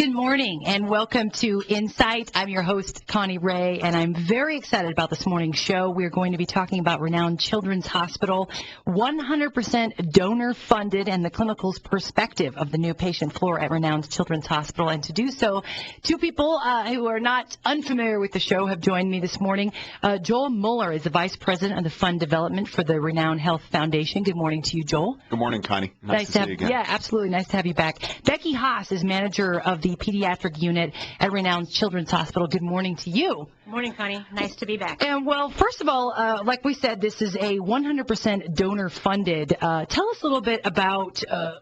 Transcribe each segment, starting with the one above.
Good morning and welcome to Insite. I'm your host, Connie Wray, and I'm very excited about this morning's show. We're going to be talking about Renown Children's Hospital, 100% donor funded, and the clinical's perspective of the new patient floor at Renown Children's Hospital. And to do so, two people who are not unfamiliar with the show have joined me this morning. Joel Muller is the Vice President of the Fund Development for the Renown Health Foundation. Good morning to you, Joel. Good morning, Connie. Nice to see you again. Yeah, absolutely. Nice to have you back. Becky Haas is manager of the pediatric unit at Renown Children's Hospital. Good morning to you. Good morning, Connie. Nice to be back. And well, first of all, like we said, this is a 100% donor funded. Tell us a little bit about how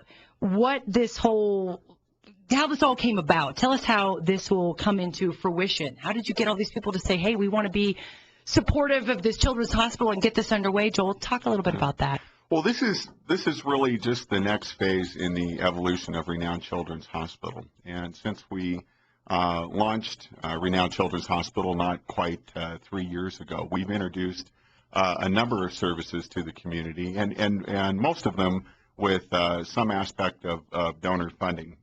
this all came about. Tell us how this will come into fruition. How did you get all these people to say, hey, we want to be supportive of this children's hospital and get this underway? Joel, talk a little bit about that. Well, this is really just the next phase in the evolution of Renown Children's Hospital. And since we launched Renown Children's Hospital not quite 3 years ago, we've introduced a number of services to the community, and most of them with some aspect of donor funding.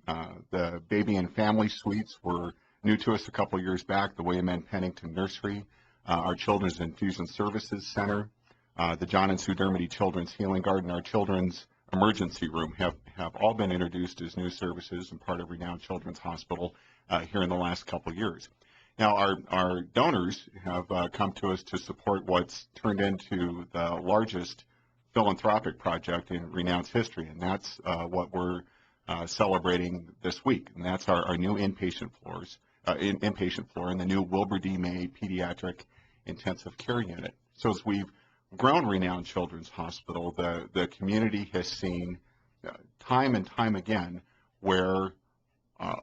The baby and family suites were new to us a couple years back, the William N. Pennington Nursery, our Children's Infusion Services Center, the John and Sue Dermody Children's Healing Garden, our Children's Emergency Room have all been introduced as new services and part of Renown Children's Hospital here in the last couple years. Now, our donors have come to us to support what's turned into the largest philanthropic project in Renown's history, and that's what we're celebrating this week, and that's our new inpatient floor in the new Wilbur D. May Pediatric Intensive Care Unit. So as we've grown Renown Children's Hospital, the community has seen time and time again where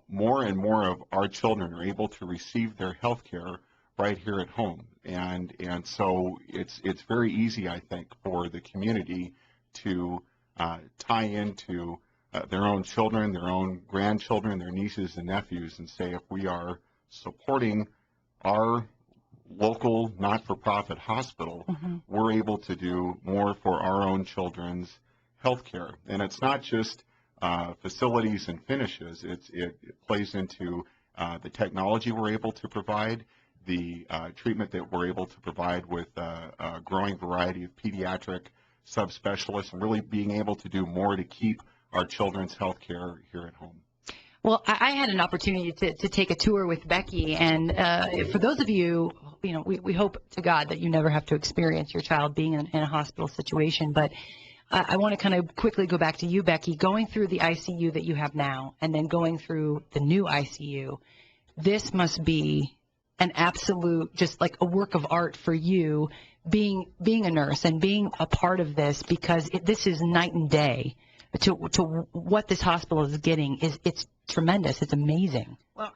more and more of our children are able to receive their health care right here at home. And so it's very easy, I think, for the community to tie into their own children, their own grandchildren, their nieces and nephews, and say if we are supporting our local not-for-profit hospital, we're able to do more for our own children's health care. And it's not just facilities and finishes. It plays into the technology we're able to provide, the treatment that we're able to provide with a growing variety of pediatric subspecialists, and really being able to do more to keep our children's health care here at home. Well, I had an opportunity to take a tour with Becky, and for those of you, we hope to God that you never have to experience your child being in a hospital situation, but I want to kind of quickly go back to you, Becky, going through the ICU that you have now and then going through the new ICU. This must be an absolute, just like a work of art for you, being a nurse and being a part of this, because this is night and day to what this hospital is getting. It's tremendous. It's amazing. Well,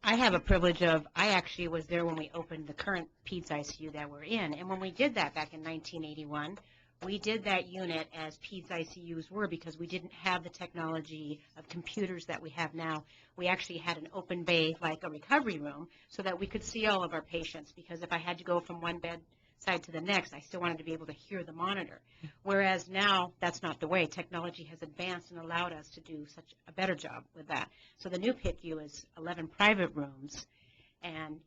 I have a privilege of, I actually was there when we opened the current PEDS ICU that we're in. And when we did that back in 1981, we did that unit as PEDS ICUs were, because we didn't have the technology of computers that we have now. We actually had an open bay, like a recovery room, so that we could see all of our patients, because if I had to go from one bed side to the next, I still wanted to be able to hear the monitor. Whereas now, that's not the way. Technology has advanced and allowed us to do such a better job with that. So the new PICU is 11 private rooms, and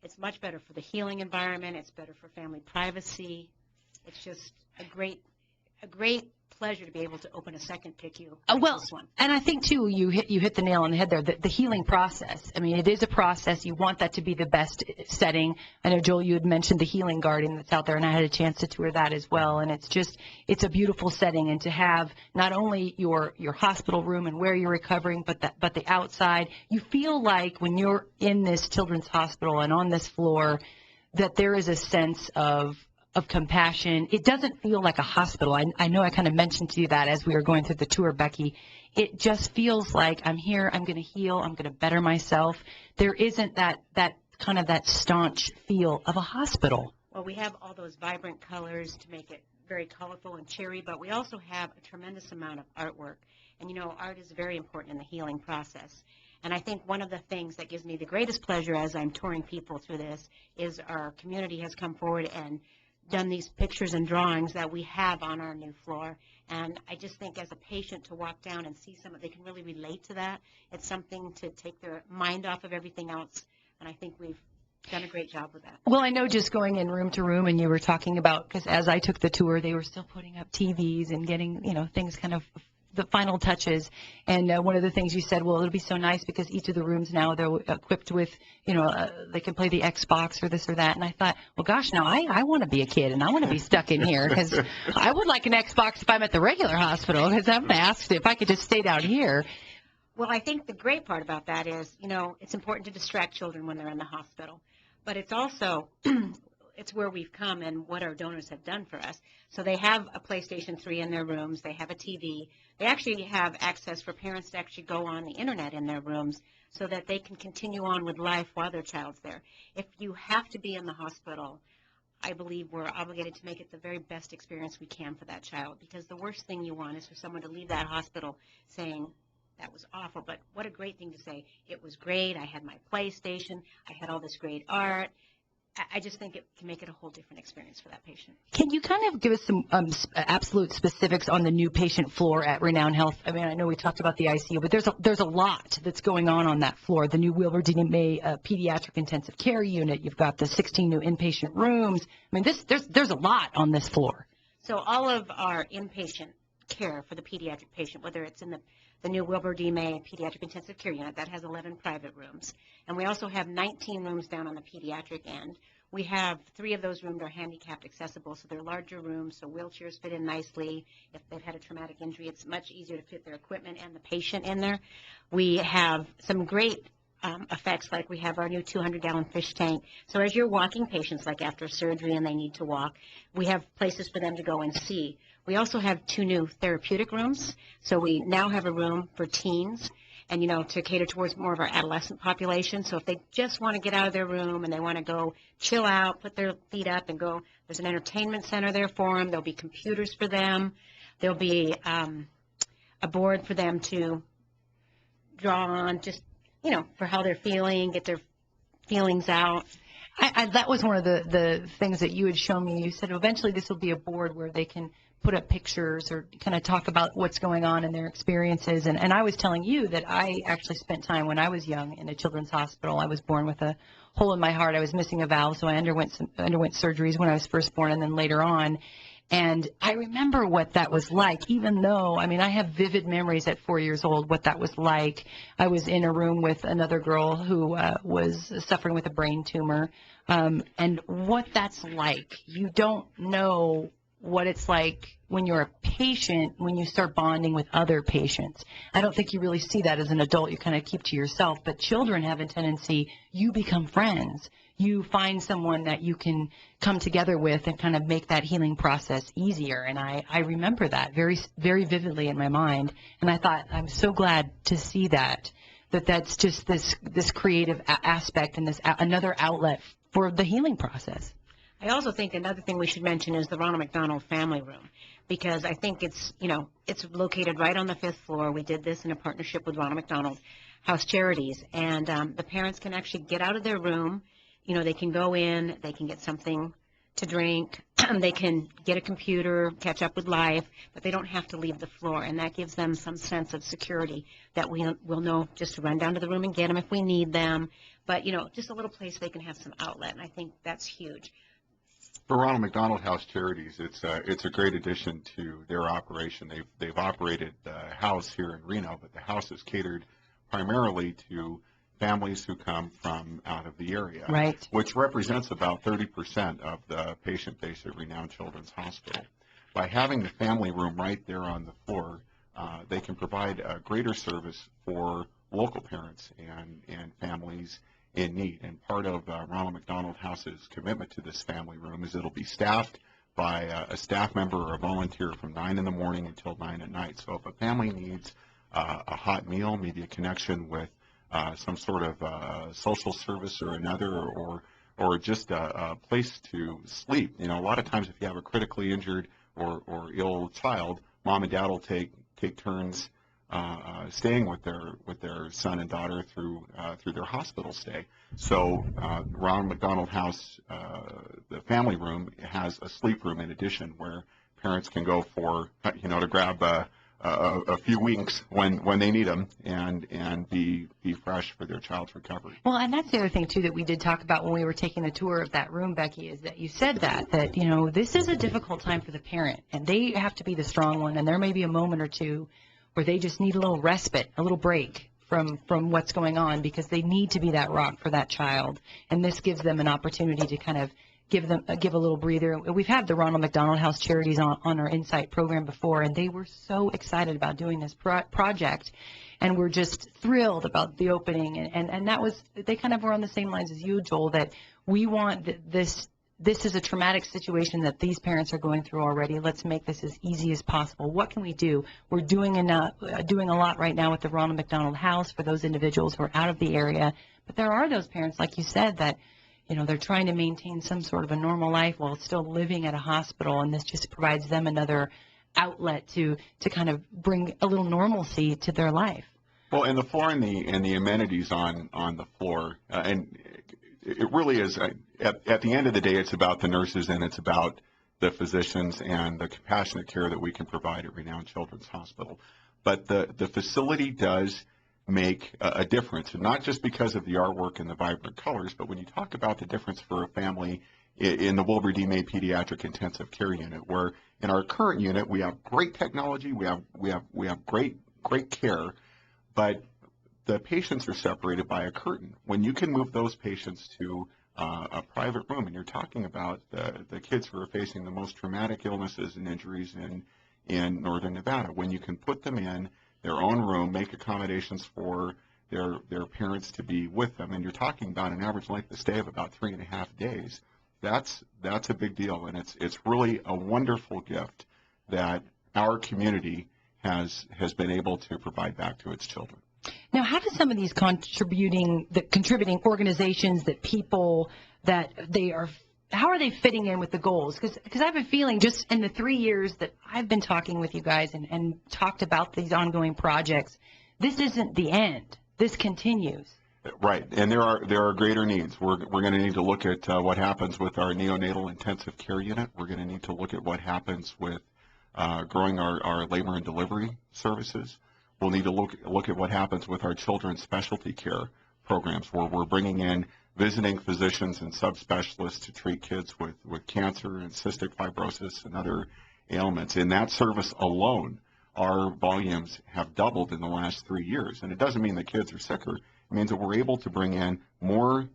it's much better for the healing environment. It's better for family privacy. It's just a great pleasure to be able to open a second PICU like this one. And I think too, you hit the nail on the head there. The healing process. I mean, it is a process. You want that to be the best setting. I know, Joel, you had mentioned the healing garden that's out there, and I had a chance to tour that as well. And it's a beautiful setting, and to have not only your hospital room and where you're recovering, but the outside. You feel like when you're in this children's hospital and on this floor, that there is a sense of compassion. It doesn't feel like a hospital. I know I kind of mentioned to you that as we were going through the tour, Becky. It just feels like I'm here, I'm going to heal, I'm going to better myself. There isn't that kind of that staunch feel of a hospital. Well, we have all those vibrant colors to make it very colorful and cheery, but we also have a tremendous amount of artwork. And art is very important in the healing process. And I think one of the things that gives me the greatest pleasure as I'm touring people through this is our community has come forward and done these pictures and drawings that we have on our new floor, And I just think as a patient to walk down and see they can really relate to that. It's something to take their mind off of everything else. And I think we've done a great job with that. Well, I know just going in room to room, and you were talking about, because as I took the tour, they were still putting up TVs and getting, things kind of the final touches. And one of the things you said, well, it'll be so nice because each of the rooms now, they're equipped with, they can play the Xbox or this or that. And I thought, well, gosh, now I want to be a kid and I want to be stuck in here, because I would like an Xbox if I'm at the regular hospital, because I'm asked if I could just stay down here. Well, I think the great part about that is, it's important to distract children when they're in the hospital. But it's also, it's where we've come and what our donors have done for us. So they have a PlayStation 3 in their rooms. They have a TV. They actually have access for parents to actually go on the internet in their rooms so that they can continue on with life while their child's there. If you have to be in the hospital, I believe we're obligated to make it the very best experience we can for that child, because the worst thing you want is for someone to leave that hospital saying, that was awful, but what a great thing to say. It was great. I had my PlayStation. I had all this great art. I just think it can make it a whole different experience for that patient. Can you kind of give us some absolute specifics on the new patient floor at Renown Health? I mean, I know we talked about the ICU, but there's a lot that's going on that floor. The new Wilbur D. May pediatric intensive care unit. You've got the 16 new inpatient rooms. I mean, there's a lot on this floor. So all of our inpatient care for the pediatric patient, whether it's in the new Wilbur D. May pediatric intensive care unit, that has 11 private rooms. And we also have 19 rooms down on the pediatric end. We have 3 of those rooms are handicapped accessible, so they're larger rooms, so wheelchairs fit in nicely. If they've had a traumatic injury, it's much easier to fit their equipment and the patient in there. We have some great effects, like we have our new 200-gallon fish tank. So as you're walking patients, like after surgery and they need to walk, we have places for them to go and see. We also have 2 new therapeutic rooms. So we now have a room for teens and, to cater towards more of our adolescent population. So if they just want to get out of their room and they want to go chill out, put their feet up and go, there's an entertainment center there for them. There'll be computers for them. There'll be a board for them to draw on, just, for how they're feeling, get their feelings out. That was one of the things that you had shown me. You said eventually this will be a board where they can put up pictures or kind of talk about what's going on in their experiences. And I was telling you that I actually spent time when I was young in a children's hospital. I was born with a hole in my heart. I was missing a valve, so I underwent surgeries when I was first born and then later on. And I remember what that was like, even though, I have vivid memories at 4 years old, what that was like. I was in a room with another girl who was suffering with a brain tumor. And what that's like, you don't know what it's like when you're a patient, when you start bonding with other patients. I don't think you really see that as an adult. You kind of keep to yourself. But children have a tendency, you become friends. You find someone that you can come together with and kind of make that healing process easier. And I remember that very, very vividly in my mind. And I thought, I'm so glad to see that's just this creative aspect and this another outlet for the healing process. I also think another thing we should mention is the Ronald McDonald Family Room, because I think it's located right on the 5th floor. We did this in a partnership with Ronald McDonald House Charities, and the parents can actually get out of their room. They can go in, they can get something to drink, they can get a computer, catch up with life, but they don't have to leave the floor, and that gives them some sense of security that we'll know just to run down to the room and get them if we need them. But, just a little place they can have some outlet, and I think that's huge. For Ronald McDonald House Charities, it's a great addition to their operation. They've operated the house here in Reno, but the house is catered primarily to families who come from out of the area, right, which represents about 30% of the patient base at Renown Children's Hospital. By having the family room right there on the floor, they can provide a greater service for local parents and families in need. And part of Ronald McDonald House's commitment to this family room is it'll be staffed by a staff member or a volunteer from 9 in the morning until 9 at night. So if a family needs a hot meal, maybe a connection with some sort of social service or another, or just a place to sleep. A lot of times if you have a critically injured or ill child, mom and dad will take turns staying with their son and daughter through their hospital stay. So Ronald McDonald House, the family room, has a sleep room in addition where parents can go for, to grab a few winks when they need them and be fresh for their child's recovery. Well, and that's the other thing, too, that we did talk about when we were taking a tour of that room, Becky, is that you said that this is a difficult time for the parent, and they have to be the strong one, and there may be a moment or two where they just need a little respite, a little break from what's going on, because they need to be that rock for that child, and this gives them an opportunity to kind of give a little breather. We've had the Ronald McDonald House Charities on our Insite program before, and they were so excited about doing this project, and we're just thrilled about the opening. And that was, they kind of were on the same lines as you, Joel, that we want this is a traumatic situation that these parents are going through already. Let's make this as easy as possible. What can we do? We're doing a lot right now with the Ronald McDonald House for those individuals who are out of the area, but there are those parents, like you said, that they're trying to maintain some sort of a normal life while still living at a hospital, and this just provides them another outlet to kind of bring a little normalcy to their life. Well, and the floor and the amenities on the floor, and it really is, at the end of the day, it's about the nurses and it's about the physicians and the compassionate care that we can provide at Renown Children's Hospital. But the facility does make a difference, and not just because of the artwork and the vibrant colors, but when you talk about the difference for a family in the Wilbur D. May Pediatric Intensive Care Unit, where in our current unit we have great technology, we have great care, but the patients are separated by a curtain. When you can move those patients to a private room, and you're talking about the kids who are facing the most traumatic illnesses and injuries in northern Nevada, when you can put them in their own room, make accommodations for their parents to be with them, and you're talking about an average length of stay of about 3.5 days. That's a big deal, and it's really a wonderful gift that our community has been able to provide back to its children. Now, how do some of these contributing organizations, that people that how are they fitting in with the goals? Because I have a feeling, just in the 3 years that I've been talking with you guys and talked about these ongoing projects, this isn't the end. This continues. Right, and there are greater needs. We're going to need to look at what happens with our neonatal intensive care unit. We're going to need to look at what happens with growing our labor and delivery services. We'll need to look at what happens with our children's specialty care programs, where we're bringing in visiting physicians and subspecialists to treat kids with cancer and cystic fibrosis and other ailments. In that service alone, our volumes have doubled in the last 3 years. And it doesn't mean the kids are sicker. It means that we're able to bring in more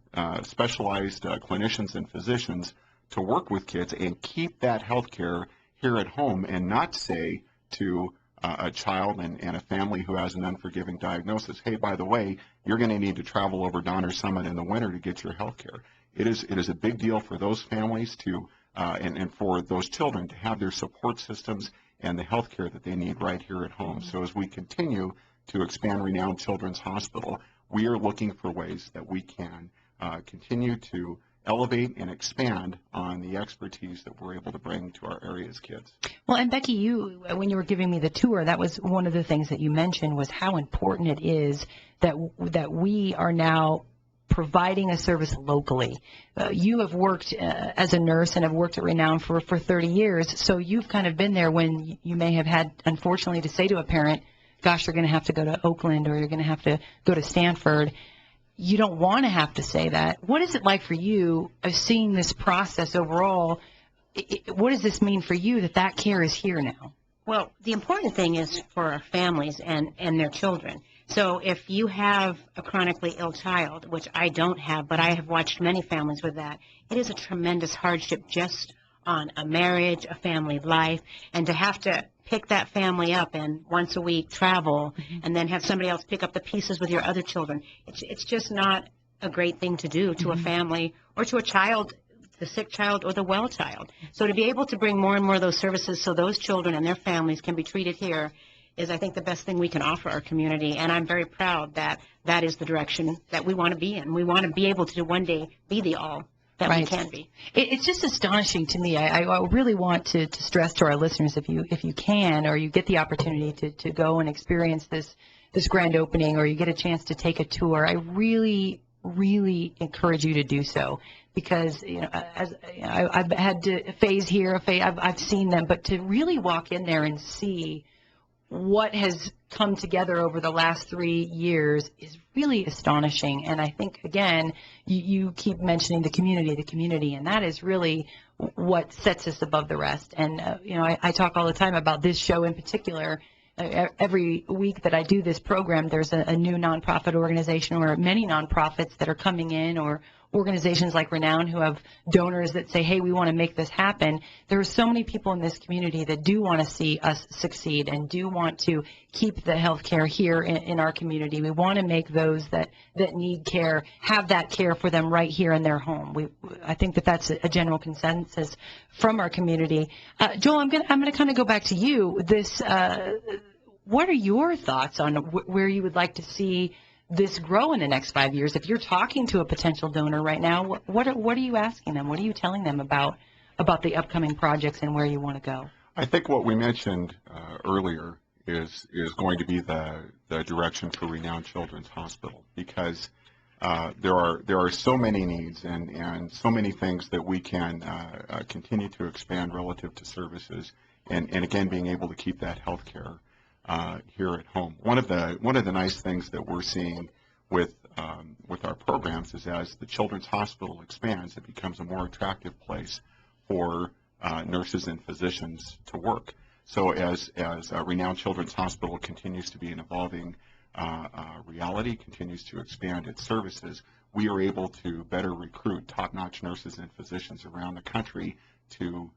specialized clinicians and physicians to work with kids and keep that health care here at home, and not say to a child and a family who has an unforgiving diagnosis, hey, by the way, you're going to need to travel over Donner Summit in the winter to get your health care. It is a big deal for those families to and for those children to have their support systems and the health care that they need right here at home. So as we continue to expand Renown Children's Hospital, we are looking for ways that we can continue to elevate and expand on the expertise that we're able to bring to our area's kids. Well, and Becky, when you were giving me the tour, that was one of the things that you mentioned, was how important it is that we are now providing a service locally. You have worked as a nurse and have worked at Renown for 30 years, so you've kind of been there when you may have had, unfortunately, to say to a parent, gosh, you're going to have to go to Oakland, or you're going to have to go to Stanford. You don't want to have to say that. What is it like for you of seeing this process overall? What does this mean for you that care is here now? Well, the important thing is for our families and their children. So if you have a chronically ill child, which I don't have, but I have watched many families with that, it is a tremendous hardship just on a marriage, a family life, and to have to pick that family up and once a week travel and then have somebody else pick up the pieces with your other children. It's just not a great thing to do to a family or to a child, the sick child or the well child. So to be able to bring more and more of those services so those children and their families can be treated here is, I think, the best thing we can offer our community. And I'm very proud that that is the direction that we want to be in. We want to be able to one day be the all that we can be. It's just astonishing to me. I really want to stress to our listeners, if you can, or you get the opportunity to go and experience this grand opening, or you get a chance to take a tour, I really, really encourage you to do so, because, as I've had to phase here, I've seen them, but to really walk in there and see what has come together over the last 3 years is really astonishing. And I think, again, you keep mentioning the community, and that is really what sets us above the rest. And, I talk all the time about this show in particular. Every week that I do this program, there's a new nonprofit organization or many nonprofits that are coming in, or organizations like Renown who have donors that say, hey, we want to make this happen. There are so many people in this community that do want to see us succeed and do want to keep the health care here in our community. We want to make those that need care have that care for them right here in their home. I think that's a general consensus from our community. Joel, I'm gonna kind of go back to you. What are your thoughts on where you would like to see this grow in the next 5 years? If you're talking to a potential donor right now, what are you asking them? What are you telling them about the upcoming projects and where you want to go? I think what we mentioned earlier is going to be the direction for Renown Children's Hospital, because there are so many needs and so many things that we can continue to expand relative to services, and again, being able to keep that health care here at home. One of the nice things that we're seeing with our programs is, as the Children's Hospital expands, it becomes a more attractive place for nurses and physicians to work. So as Renown Children's Hospital continues to be an evolving reality, continues to expand its services, we are able to better recruit top-notch nurses and physicians around the country to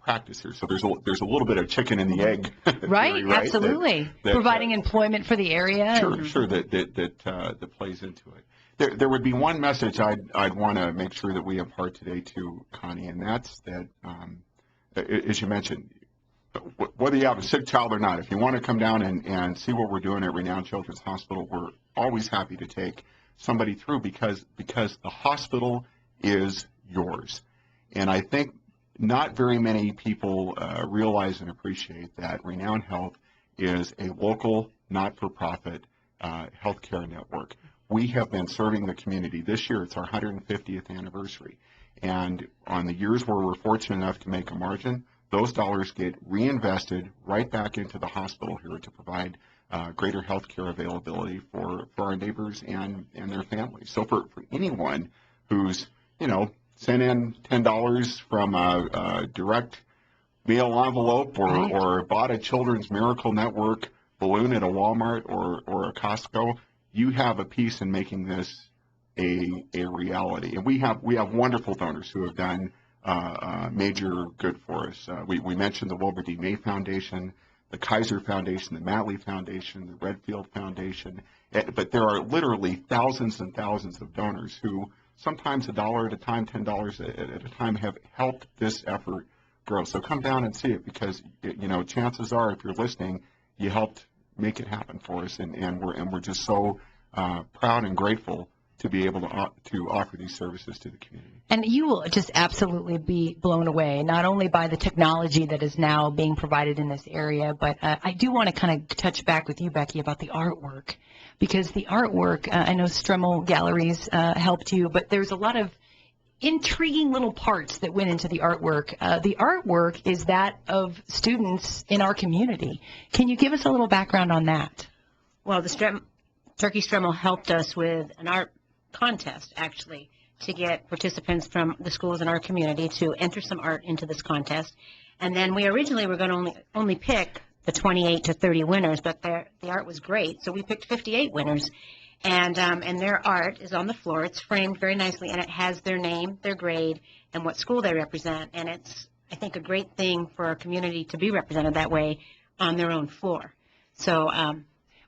practice here. So there's a little bit of chicken and the egg right, theory, right? Absolutely. That providing employment for the area. Sure, that plays into it. There would be one message I'd want to make sure that we impart today to Connie, and that's that, as you mentioned, whether you have a sick child or not, if you want to come down and see what we're doing at Renown Children's Hospital, we're always happy to take somebody through, because the hospital is yours. And I think not very many people realize and appreciate that Renown Health is a local, not-for-profit healthcare network. We have been serving the community. This year, it's our 150th anniversary. And on the years where we're fortunate enough to make a margin, those dollars get reinvested right back into the hospital here to provide greater health care availability for our neighbors and their families. So for anyone who's, sent in $10 from a direct mail envelope or bought a Children's Miracle Network balloon at a Walmart or a Costco, you have a piece in making this a reality. And we have wonderful donors who have done major good for us. We mentioned the Wilbur D. May Foundation, the Kaiser Foundation, the Matley Foundation, the Redfield Foundation, but there are literally thousands and thousands of donors who, sometimes $1 at a time, $10 at a time, have helped this effort grow. So come down and see it, because chances are, if you're listening, you helped make it happen for us, and we're just so proud and grateful to be able to offer these services to the community. And you will just absolutely be blown away, not only by the technology that is now being provided in this area, but I do want to kind of touch back with you, Becky, about the artwork, because the artwork, I know Stremmel Galleries helped you, but there's a lot of intriguing little parts that went into the artwork. The artwork is that of students in our community. Can you give us a little background on that? Well, Turkey Stremmel helped us with an art contest, actually, to get participants from the schools in our community to enter some art into this contest. And then we originally were going to only pick the 28 to 30 winners, but the art was great, so we picked 58 winners. And their art is on the floor. It's framed very nicely, and it has their name, their grade, and what school they represent. And it's, I think, a great thing for our community to be represented that way on their own floor. So,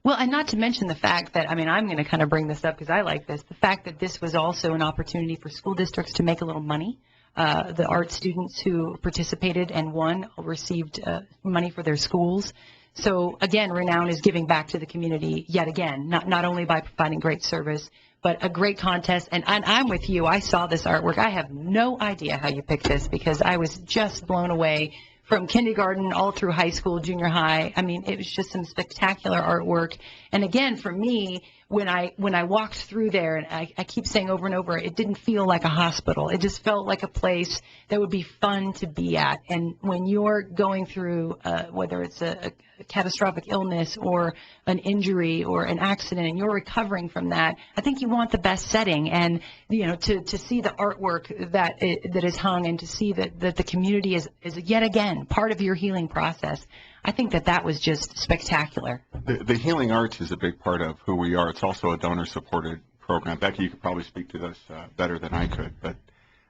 well, and not to mention the fact that, I'm going to kind of bring this up because I like this, the fact that this was also an opportunity for school districts to make a little money. The art students who participated and won received money for their schools. So, again, Renown is giving back to the community yet again, not only by providing great service, but a great contest. And I'm with you. I saw this artwork. I have no idea how you picked this, because I was just blown away from kindergarten all through high school, junior high. It was just some spectacular artwork. And again, for me, when I walked through there, and I keep saying over and over, it didn't feel like a hospital. It just felt like a place that would be fun to be at. And when you're going through, whether it's a catastrophic illness or an injury or an accident, and you're recovering from that, I think you want the best setting. And to see the artwork that is hung, and to see that the community is yet again part of your healing process, I think that was just spectacular. The healing arts is a big part of who we are. It's also a donor-supported program. Becky, you could probably speak to this better than I could, but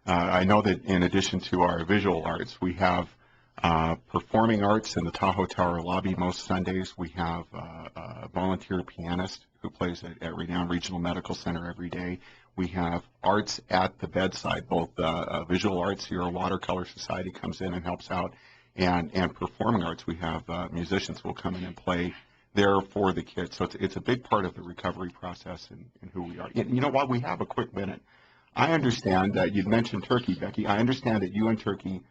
I know that in addition to our visual arts, we have performing arts in the Tahoe Tower lobby most Sundays. We have a volunteer pianist who plays at Renown Regional Medical Center every day. We have arts at the bedside, both visual arts here, Watercolor Society comes in and helps out, and performing arts. We have musicians who will come in and play there for the kids. So it's a big part of the recovery process and who we are. You know what? We have a quick minute. I understand that you'd mentioned Turkey, Becky. I understand that you and Turkey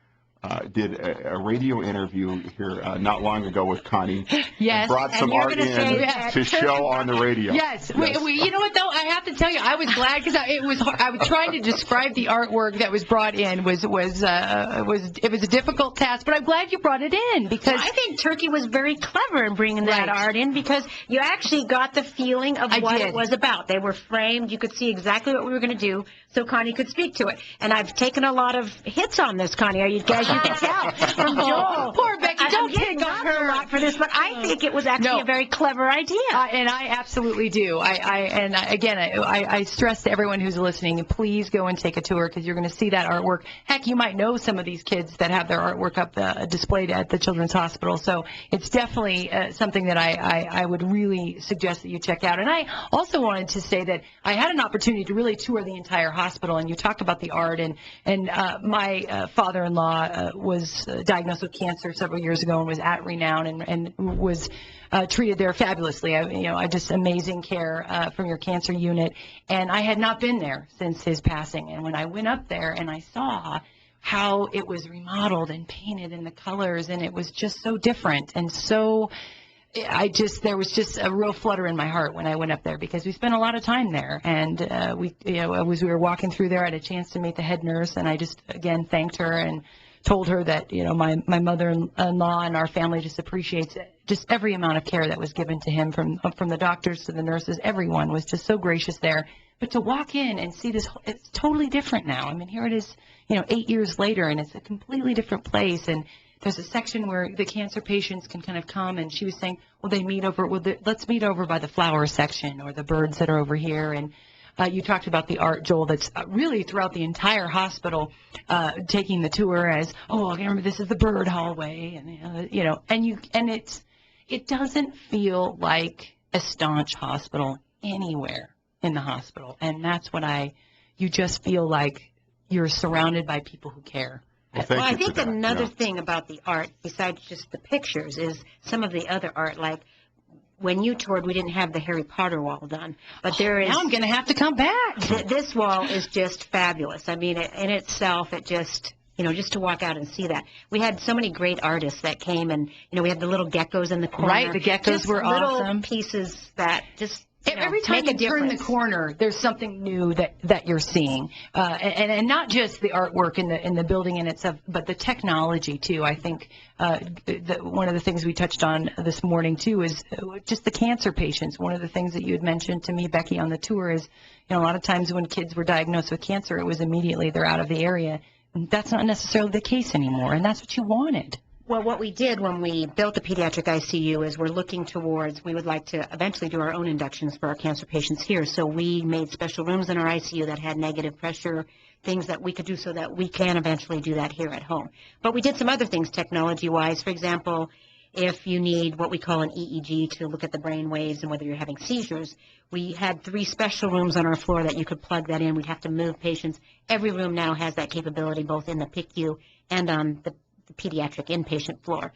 did a radio interview here not long ago with Connie. Yes. And brought some art in to show on the radio. Yes. You know what, though? I have to tell you, I was glad, because I was trying to describe the artwork that was brought in. It was a difficult task, but I'm glad you brought it in, because I think Turkey was very clever in bringing that art in, because you actually got the feeling of what it was about. They were framed. You could see exactly what we were going to do, so Connie could speak to it. And I've taken a lot of hits on this, Connie. Are you guys? You can tell from Joel. Poor Becky, don't pick on her a lot for this, but I think it was actually a very clever idea. And I absolutely do. I stress to everyone who's listening, please go and take a tour, because you're going to see that artwork. Heck, you might know some of these kids that have their artwork up displayed at the Children's Hospital. So it's definitely something that I would really suggest that you check out. And I also wanted to say that I had an opportunity to really tour the entire hospital, and you talked about the art, and my father-in-law was diagnosed with cancer several years ago and was at Renown and was treated there fabulously. Just amazing care from your cancer unit. And I had not been there since his passing. And when I went up there and I saw how it was remodeled and painted and the colors, and it was just so different, and so there was just a real flutter in my heart when I went up there, because we spent a lot of time there. And as we were walking through there, I had a chance to meet the head nurse, and I just again thanked her and told her that my mother-in-law and our family just appreciates just every amount of care that was given to him, from the doctors to the nurses. Everyone was just so gracious there. But to walk in and see this, it's totally different now. I mean, here it is, 8 years later, and it's a completely different place. And there's a section where the cancer patients can kind of come, and she was saying, let's meet over by the flower section, or the birds that are over here. And you talked about the art, Joel, that's really throughout the entire hospital, taking the tour as, I remember this is the bird hallway, and it doesn't feel like a staunch hospital anywhere in the hospital, and that's what you just feel like you're surrounded by people who care. Well, I think another thing about the art, besides just the pictures, is some of the other art, like when you toured, we didn't have the Harry Potter wall done, but there is. Now I'm going to have to come back. This wall is just fabulous. I mean, in itself, it just, just to walk out and see that. We had so many great artists that came, and, we had the little geckos in the corner. Right, the geckos were awesome. Little pieces that just. Every time you turn the corner, there's something new that you're seeing, and not just the artwork in the building in itself, but the technology too. I think one of the things we touched on this morning too is just the cancer patients. One of the things that you had mentioned to me, Becky, on the tour is, a lot of times when kids were diagnosed with cancer, it was immediately they're out of the area. And that's not necessarily the case anymore, and that's what you wanted. Well, what we did when we built the pediatric ICU is we would like to eventually do our own inductions for our cancer patients here. So we made special rooms in our ICU that had negative pressure, things that we could do so that we can eventually do that here at home. But we did some other things technology-wise. For example, if you need what we call an EEG to look at the brain waves and whether you're having seizures, we had 3 special rooms on our floor that you could plug that in. We'd have to move patients. Every room now has that capability, both in the PICU and on the pediatric inpatient floor.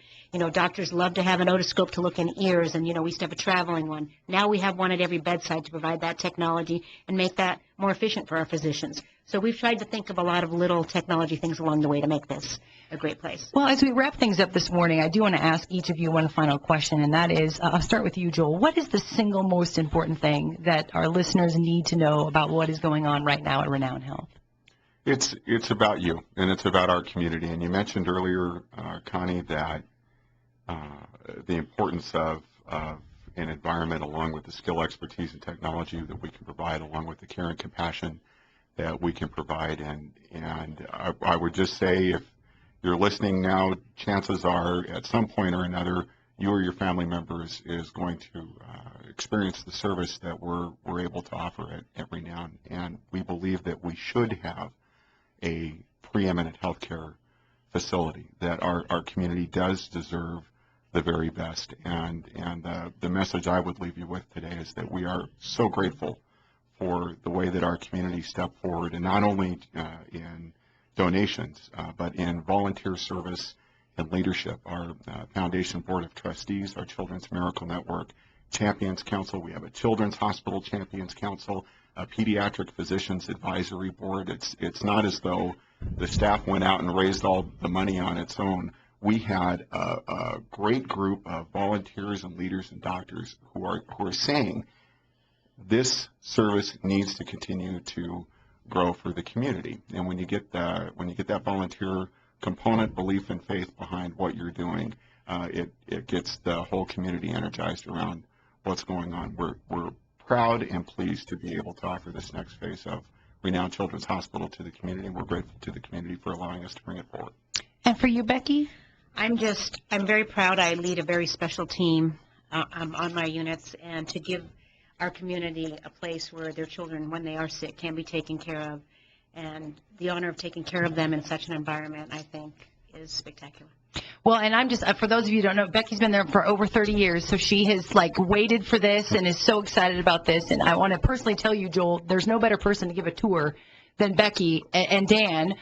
Doctors love to have an otoscope to look in ears, and, we used to have a traveling one. Now we have one at every bedside to provide that technology and make that more efficient for our physicians. So we've tried to think of a lot of little technology things along the way to make this a great place. Well, as we wrap things up this morning, I do want to ask each of you one final question, and that is, I'll start with you, Joel. What is the single most important thing that our listeners need to know about what is going on right now at Renown Health? It's about you, and it's about our community. And you mentioned earlier, Connie, that the importance of an environment along with the skill, expertise, and technology that we can provide, along with the care and compassion that we can provide. And I would just say, if you're listening now, chances are at some point or another, you or your family members is going to experience the service that we're able to offer at Renown. And we believe that we should have a preeminent healthcare facility, that our community does deserve the very best. And the message I would leave you with today is that we are so grateful for the way that our community stepped forward, and not only in donations, but in volunteer service and leadership. Our Foundation Board of Trustees, our Children's Miracle Network Champions Council, we have a Children's Hospital Champions Council, a Pediatric Physicians Advisory Board. It's not as though the staff went out and raised all the money on its own. We had a great group of volunteers and leaders and doctors who are saying this service needs to continue to grow for the community. And when you get that volunteer component, belief and faith behind what you're doing, it gets the whole community energized around what's going on. We're proud and pleased to be able to offer this next phase of Renown Children's Hospital to the community. We're grateful to the community for allowing us to bring it forward. And for you, Becky? I'm very proud. I lead a very special team on my units, and to give our community a place where their children, when they are sick, can be taken care of. And the honor of taking care of them in such an environment, I think, is spectacular. Well, and I'm just, for those of you who don't know, Becky's been there for over 30 years, so she has, waited for this and is so excited about this. And I want to personally tell you, Joel, there's no better person to give a tour than Becky and Dan.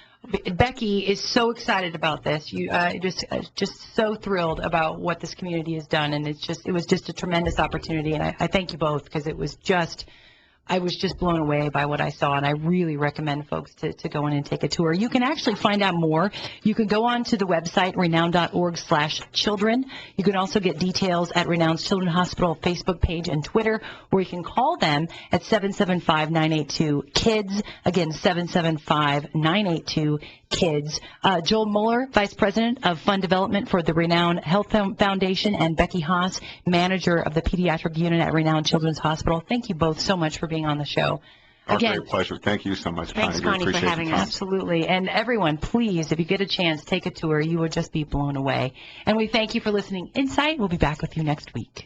Becky is so excited about this. Just so thrilled about what this community has done, and it was just a tremendous opportunity. And I thank you both, because I was just blown away by what I saw, and I really recommend folks to go in and take a tour. You can actually find out more. You can go on to the website, renown.org/children. You can also get details at Renown's Children's Hospital Facebook page and Twitter, or you can call them at 775-982-KIDS. Again, 775-982-KIDS. Joel Mueller, Vice President of Fund Development for the Renown Health Foundation, and Becky Haas, Manager of the Pediatric Unit at Renown Children's Hospital. Thank you both so much for being on the show. Our great pleasure. Thank you so much, Connie. Thanks, Connie, for having us. Absolutely. And everyone, please, if you get a chance, take a tour. You will just be blown away. And we thank you for listening. Insite, we'll be back with you next week.